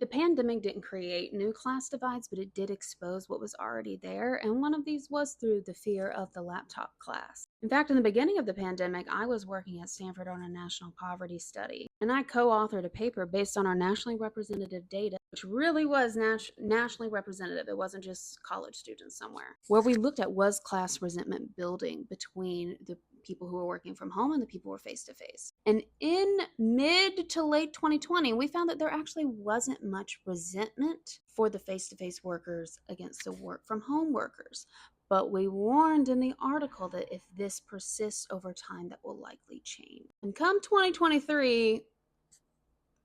The pandemic didn't create new class divides, but it did expose what was already there, and one of these was through the fear of the laptop class. In fact, in the beginning of the pandemic, I was working at Stanford on a national poverty study, and I co-authored a paper based on our nationally representative data, which really was nationally representative. It wasn't just college students somewhere. Where we looked at was class resentment building between the people who were working from home and the people who were face to face. And in mid to late 2020, we found that there actually wasn't much resentment for the face to face workers against the work from home workers. But we warned in the article that if this persists over time, that will likely change. And come 2023,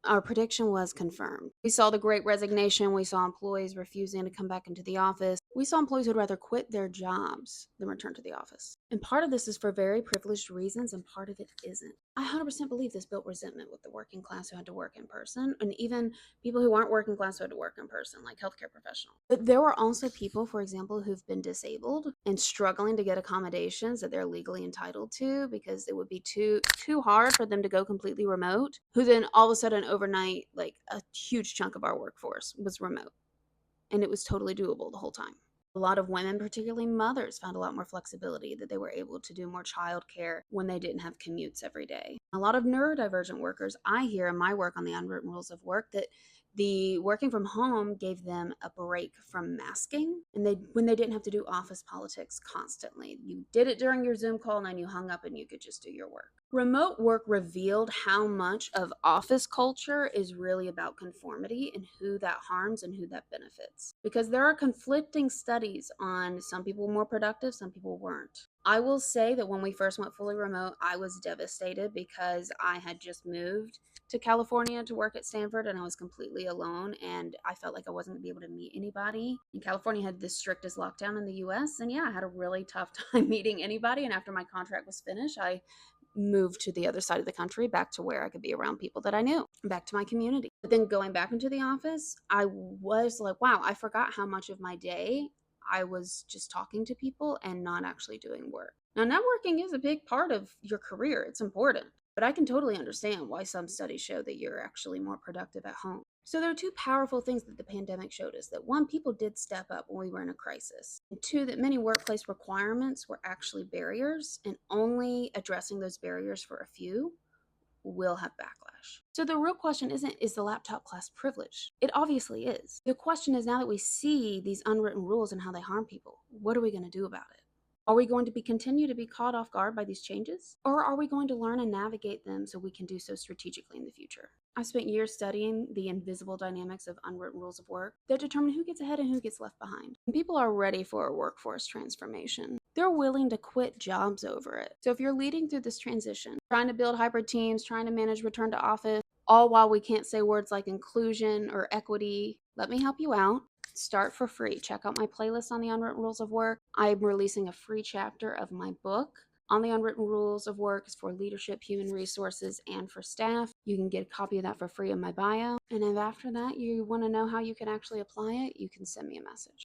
our prediction was confirmed. We saw the great resignation. We saw employees refusing to come back into the office. We saw employees who'd rather quit their jobs than return to the office. And part of this is for very privileged reasons, and part of it isn't. I 100% believe this built resentment with the working class who had to work in person, and even people who aren't working class who had to work in person, like healthcare professionals. But there were also people, for example, who've been disabled and struggling to get accommodations that they're legally entitled to because it would be too hard for them to go completely remote, who then all of a sudden overnight, like a huge chunk of our workforce was remote, and it was totally doable the whole time. A lot of women, particularly mothers, found a lot more flexibility, that they were able to do more childcare when they didn't have commutes every day. A lot of neurodivergent workers, I hear in my work on the unwritten rules of work, that the working from home gave them a break from masking, and when they didn't have to do office politics constantly. You did it during your Zoom call and then you hung up and you could just do your work. Remote work revealed how much of office culture is really about conformity and who that harms and who that benefits. Because there are conflicting studies on some people were more productive, some people weren't. I will say that when we first went fully remote, I was devastated because I had just moved to California to work at Stanford and I was completely alone, and I felt like I wasn't going to be able to meet anybody. And California had the strictest lockdown in the US, and yeah, I had a really tough time meeting anybody. And after my contract was finished, I moved to the other side of the country, back to where I could be around people that I knew, back to my community. But then going back into the office, I was like, wow, I forgot how much of my day I was just talking to people and not actually doing work. Now, networking is a big part of your career, it's important. But I can totally understand why some studies show that you're actually more productive at home. So there are two powerful things that the pandemic showed us. That one, people did step up when we were in a crisis. And two, that many workplace requirements were actually barriers, and only addressing those barriers for a few will have backlash. So the real question isn't, is the laptop class privileged? It obviously is. The question is, now that we see these unwritten rules and how they harm people, what are we going to do about it? Are we going to continue to be caught off guard by these changes? Or are we going to learn and navigate them so we can do so strategically in the future? I've spent years studying the invisible dynamics of unwritten rules of work that determine who gets ahead and who gets left behind. And people are ready for a workforce transformation. They're willing to quit jobs over it. So if you're leading through this transition, trying to build hybrid teams, trying to manage return to office, all while we can't say words like inclusion or equity, let me help you out. Start for free. Check out my playlist on the unwritten rules of work. I'm releasing a free chapter of my book on the unwritten rules of work. It's for leadership, human resources, and for staff. You can get a copy of that for free in my bio. And if after that you want to know how you can actually apply it, you can send me a message.